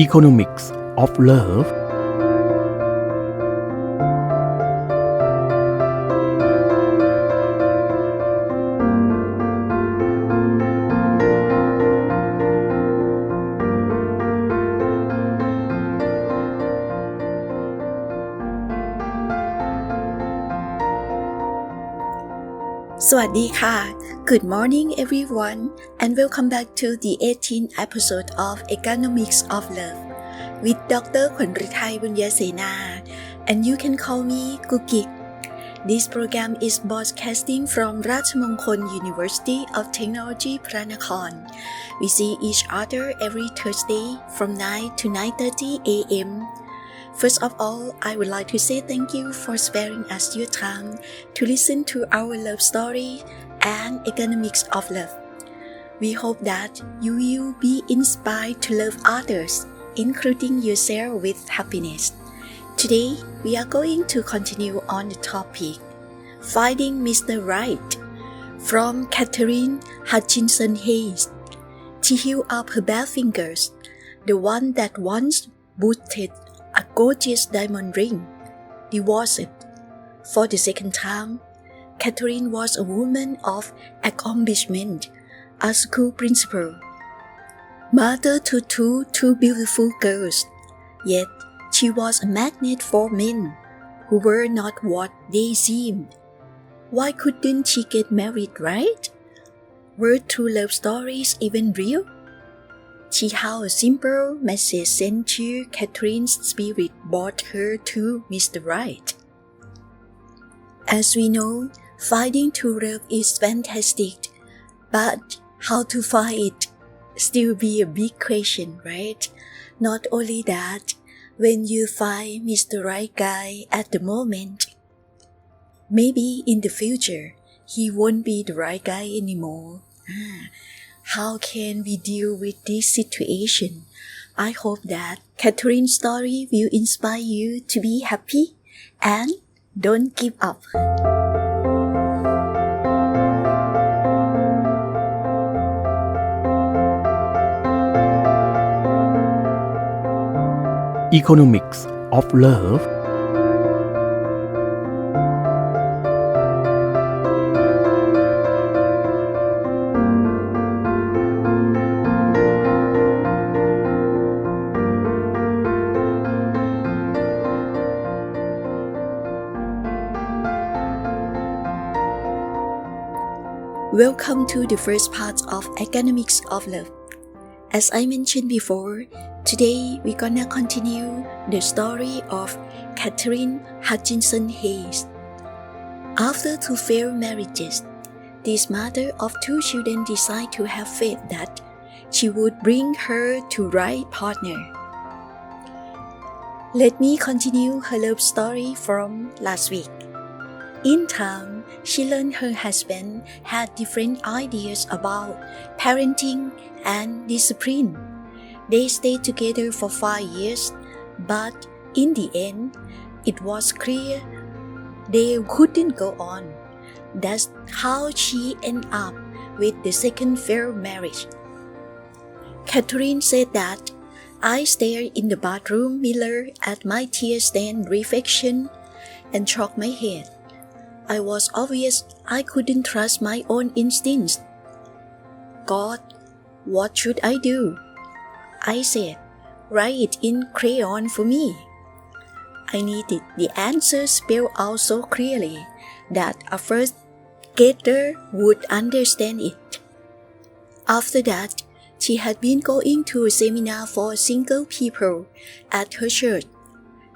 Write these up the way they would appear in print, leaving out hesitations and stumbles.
Economics of Loveสวัสดีค่ะ Good morning everyone and welcome back to the 18th episode of Economics of Love with Dr. ขวัญฤทัย บุญญเสนา and you can call me กุกกิก This program is broadcasting from ราชมงคล University of Technology พระนคร We see each other every Thursday from 9 to 9:30 a.m. First of all, I would like to say thank you for sparing us your time to listen to our love story and economics of love. We hope that you will be inspired to love others, including yourself with happiness. Today, we are going to continue on the topic, Finding Mr. Right, from Catherine Hutchinson Hayes. She held up her bare fingers, the one that once boosted a gorgeous diamond ring, divorced. For the second time, Catherine was a woman of accomplishment, a school principal, mother to two beautiful girls. Yet she was a magnet for men who were not what they seemed. Why couldn't she get married, right? Were true love stories even real? She had a simple message sent to Catherine's spirit brought her to Mr. Right. As we know, finding true love is fantastic, but how to find it still be a big question, right? Not only that, when you find Mr. Right guy at the moment, maybe in the future, he won't be the right guy anymore. How can we deal with this situation? I hope that Catherine's story will inspire you to be happy and don't give up. Economics of Love Welcome to the first part of Economics of Love. As I mentioned before, today we're gonna continue the story of Catherine Hutchinson Hayes. After two failed marriages, this mother of two children decided to have faith that she would bring her to right partner. Let me continue her love story from last week. In time, she learned her husband had different ideas about parenting and discipline. They stayed together for 5 years, but in the end, it was clear they couldn't go on. That's how she ended up with the second failed marriage. Catherine said that, I stared in the bathroom mirror at my tear-stained reflection and shook my head. I was obvious I couldn't trust my own instincts. God, what should I do? I said, write it in crayon for me. I needed the answer spelled out so clearly that a first grader would understand it. After that, she had been going to a seminar for single people at her church,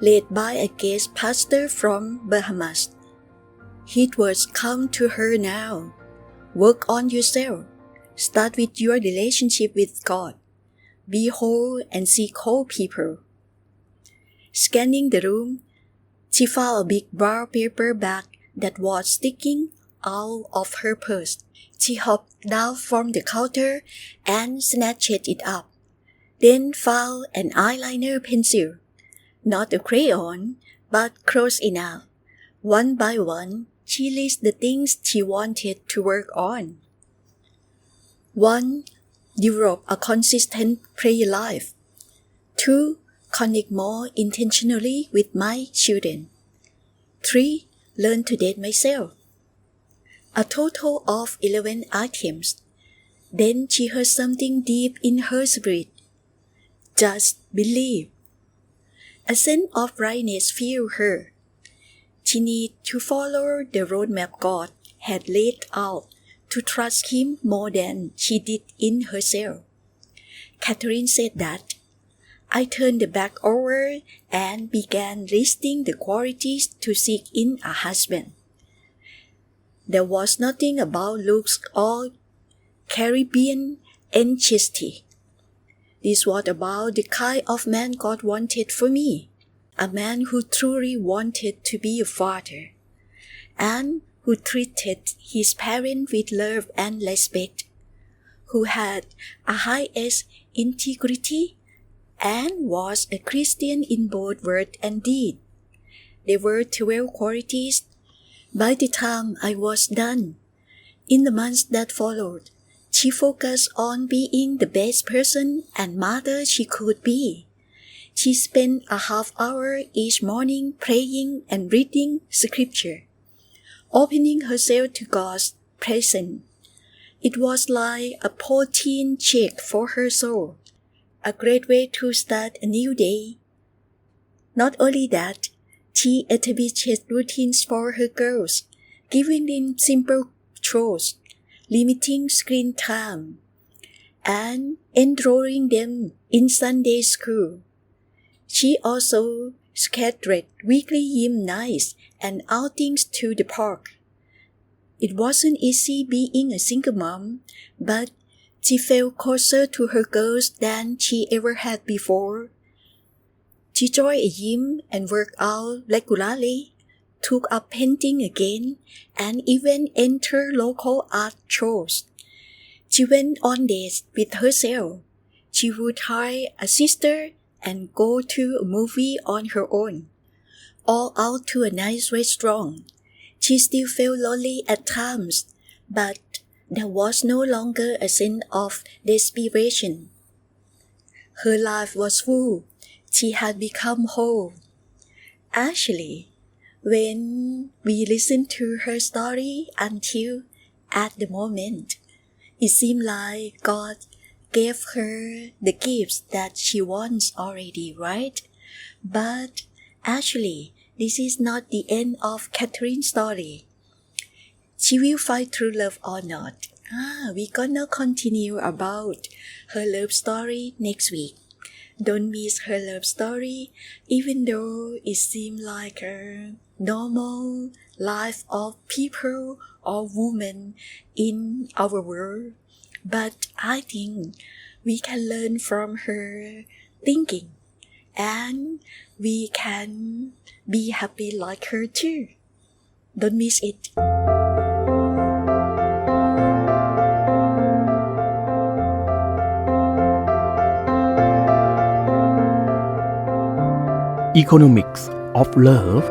led by a guest pastor from Bahamas. His words come to her now. Work on yourself. Start with your relationship with God. Be whole and seek whole people. Scanning the room, she found a big brown paper bag that was sticking out of her purse. She hopped down from the counter and snatched it up. Then found an eyeliner pencil. Not a crayon, but close enough. One by one, she lists the things she wanted to work on. 1. Develop a consistent prayer life. 2. Connect more intentionally with my children. 3. Learn to date myself. A total of 11 items. Then she heard something deep in her spirit. Just believe. A sense of rightness filled her. She needed to follow the roadmap God had laid out, to trust Him more than she did in herself. Catherine said that, I turned the back over and began listing the qualities to seek in a husband. There was nothing about looks or Caribbean ancestry. This was about the kind of man God wanted for me, a man who truly wanted to be a father, and who treated his parents with love and respect, who had a highest integrity, and was a Christian in both word and deed. There were 12 qualities. By the time I was done, in the months that followed, she focused on being the best person and mother she could be. She spent a half hour each morning praying and reading scripture, opening herself to God's presence. It was like a protein shake for her soul, a great way to start a new day. Not only that, she established routines for her girls, giving them simple chores, limiting screen time, and enrolling them in Sunday school. She also scheduled weekly gym nights and outings to the park. It wasn't easy being a single mom, but she felt closer to her girls than she ever had before. She joined a gym and worked out regularly, took up painting again, and even entered local art shows. She went on dates with herself. She would hire a sister and go to a movie on her own, or out to a nice restaurant. She still felt lonely at times, but there was no longer a sense of desperation. Her life was full. She had become whole. Actually, when we listened to her story until at the moment, it seemed like God gave her the gifts that she wants already, right? But actually, this is not the end of Catherine's story. She will find true love or not. We're gonna continue about her love story next week. Don't miss her love story, even though it seems like a normal life of people or women in our world. But I think we can learn from her thinking, and we can be happy like her too. Don't miss it. Economics of Love.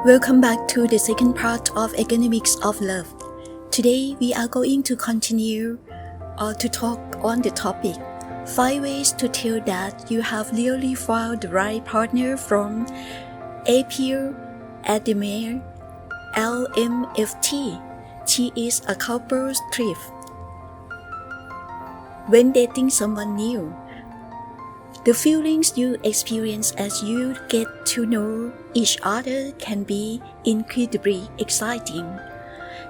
Welcome back to the second part of Economics of Love. Today we are going to continue to talk on the topic 5 ways to tell that you have really found the right partner from Ep.18 LMFT. She is a couple's thrift. When dating someone new, the feelings you experience as you get to know each other can be incredibly exciting.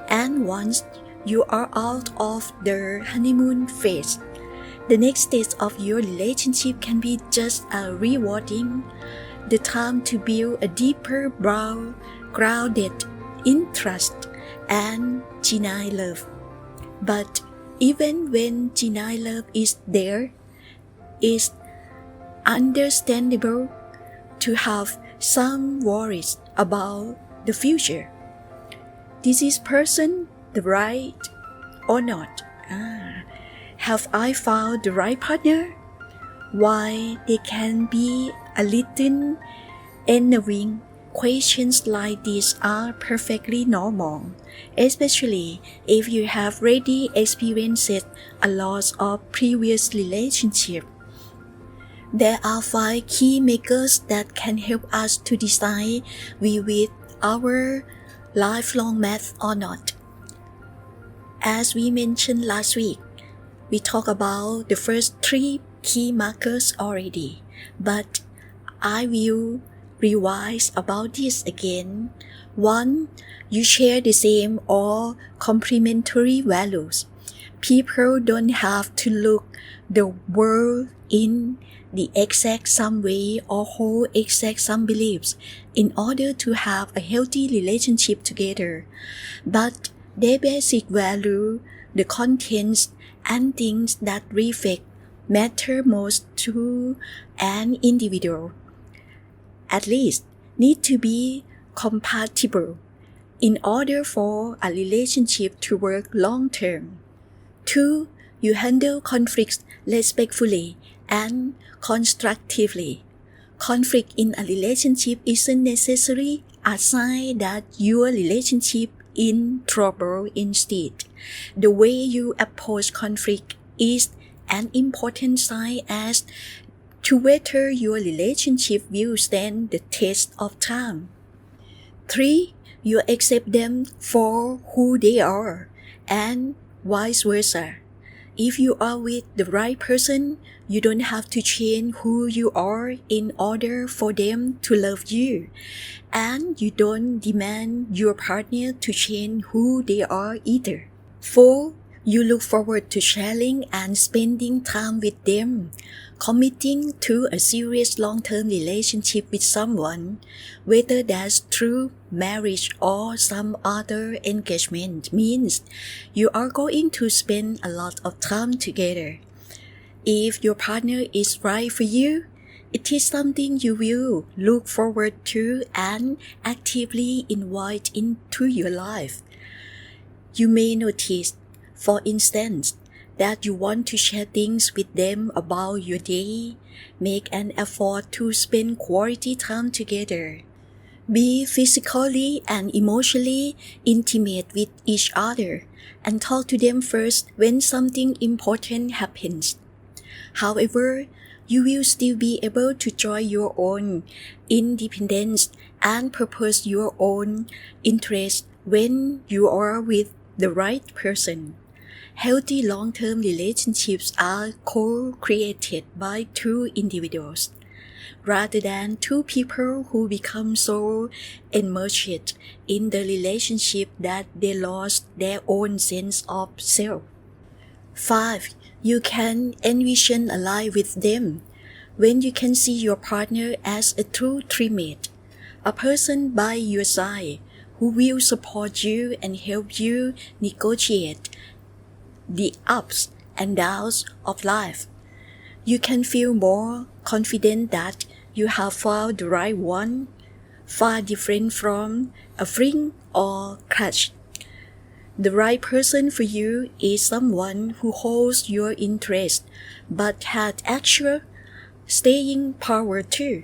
And once you are out of the honeymoon phase, the next stage of your relationship can be just as rewarding, the time to build a deeper, grounded in trust and genuine love. But even when genuine love is there, it's understandable to have some worries about the future. Is this person the right or not? Have I found the right partner? Why they can be a little unnerving. Questions like these are perfectly normal, especially if you have already experienced a loss of previous relationship. There are 5 key makers that can help us to decide we with our lifelong match or not. As we mentioned last week, we talked about the first 3 key markers already, but I will revise about this again. 1. You share the same or complementary values. People don't have to look the world in the exact same way or hold exact same beliefs in order to have a healthy relationship together. But their basic value, the contents and things that reflect matter most to an individual. At least need to be compatible in order for a relationship to work long term. 2. You handle conflicts respectfully and constructively. Conflict in a relationship isn't necessarily a sign that your relationship in trouble. Instead, the way you approach conflict is an important sign as to whether your relationship will stand the test of time. 3. You accept them for who they are, and vice versa. If you are with the right person, you don't have to change who you are in order for them to love you, and you don't demand your partner to change who they are either. 4. You look forward to sharing and spending time with them. Committing to a serious long-term relationship with someone, whether that's through marriage or some other engagement, means you are going to spend a lot of time together. If your partner is right for you, it is something you will look forward to and actively invite into your life. You may notice, for instance, that you want to share things with them about your day, make an effort to spend quality time together, be physically and emotionally intimate with each other, and talk to them first when something important happens. However, you will still be able to enjoy your own independence and pursue your own interests when you are with the right person. Healthy long-term relationships are co-created by 2 individuals, rather than 2 people who become so immersed in the relationship that they lost their own sense of self. 5. You can envision a life with them when you can see your partner as a true teammate, a person by your side who will support you and help you negotiate the ups and downs of life. You can feel more confident that you have found the right one, far different from a fling or crush. The right person for you is someone who holds your interest but has actual staying power too.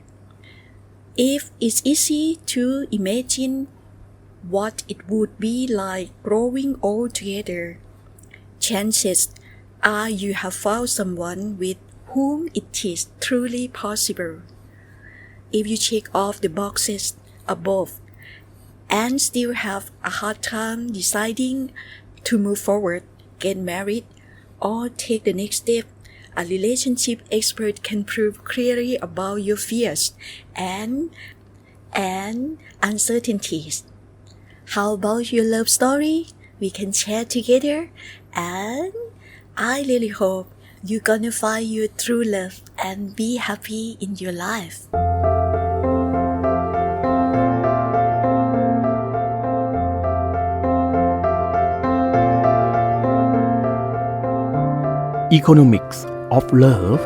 If it's easy to imagine what it would be like growing old together, chances are you have found someone with whom it is truly possible. If you check off the boxes above and still have a hard time deciding to move forward, get married, or take the next step, a relationship expert can prove clearly about your fears and uncertainties. How about your love story? We can share together, and I really hope you're gonna find your true love and be happy in your life. Economics of Love.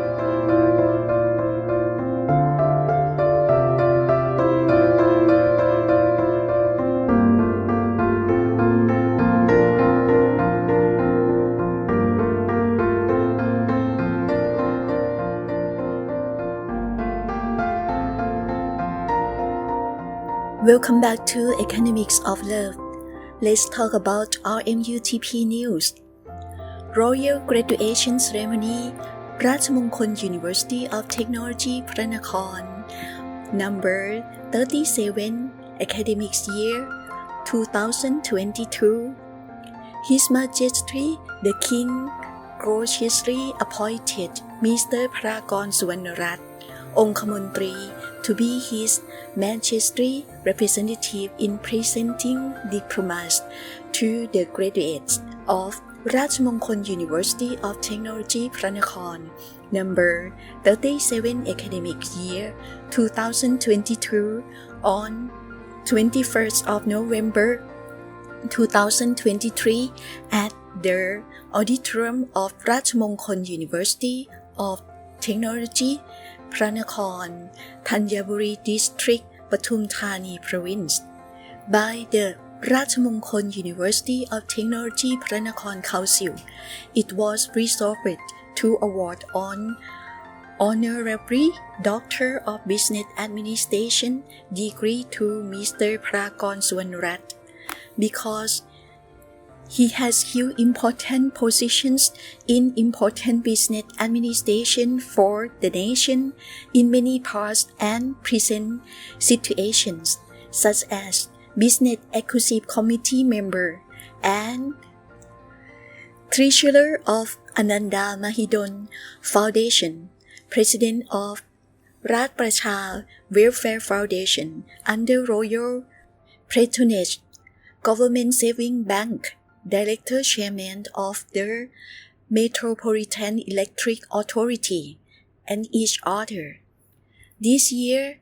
Welcome back to Economics of Love. Let's talk about RMUTP news. Royal Graduation Ceremony ราชมงคล University of Technology พระนคร Number 37 Academics Year 2022. His Majesty the King graciously appointed Mr. พรากร สุวรรณรัตน์ องคมนตรี to be his Majesty representative in presenting diplomas to the graduates of ราชมงคล University of Technology พระนคร Number 37 Academic Year 2022 on 21st of November 2023 at the auditorium of ราชมงคล University of Technology พระนคร ธัญบุรี District ปทุมธานี Province by the ราชมงคล University of Technology พระนคร Council. It was resolved to award on Honorary Doctor of Business Administration degree to Mr. พรากร สุวรรณรัตน์ because he has held important positions in important business administration for the nation in many past and present situations, such as Business Executive Committee member and Treasurer of Ananda Mahidol Foundation, President of ราชประชา Welfare Foundation under Royal Patronage, Government Saving Bank, Director Chairman of the Metropolitan Electric Authority, and each other. This year,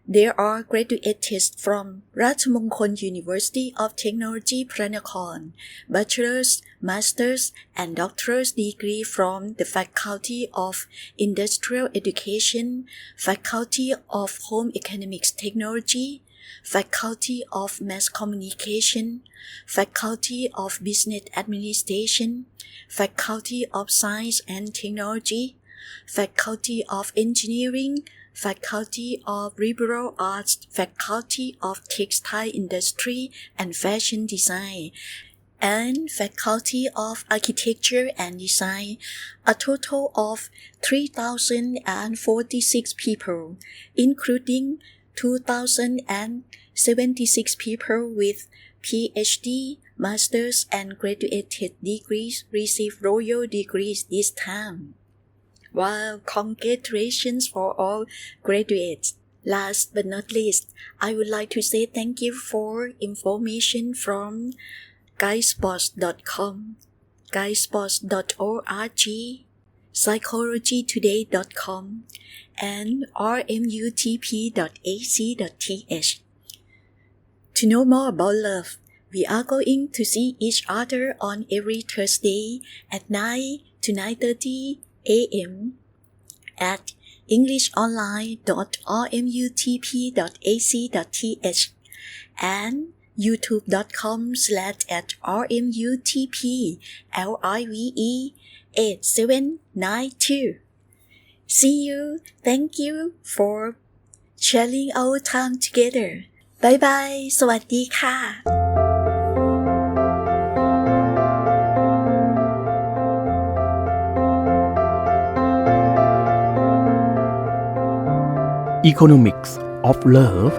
there are graduates from ราชมงคล University of Technology พระนคร Bachelor's, Master's, and Doctor's degree from the Faculty of Industrial Education, Faculty of Home Economics Technology, Faculty of Mass Communication, Faculty of Business Administration, Faculty of Science and Technology, Faculty of Engineering, Faculty of Liberal Arts, Faculty of Textile Industry and Fashion Design, and Faculty of Architecture and Design, a total of 3,046 people, including 2,076 people with PhD, Master's, and graduate degrees receive royal degrees this time. Wow, congratulations for all graduates. Last but not least, I would like to say thank you for information from guidesports.com, guidesports.org, psychologytoday.com, and rmutp.ac.th. To know more about love, we are going to see each other on every Thursday at 9 to 9:30 a.m. at englishonline.rmutp.ac.th and youtube.com/rmutplive8792. See you. Thank you for sharing our time together. Bye bye. สวัสดีค่ะ Economics of Love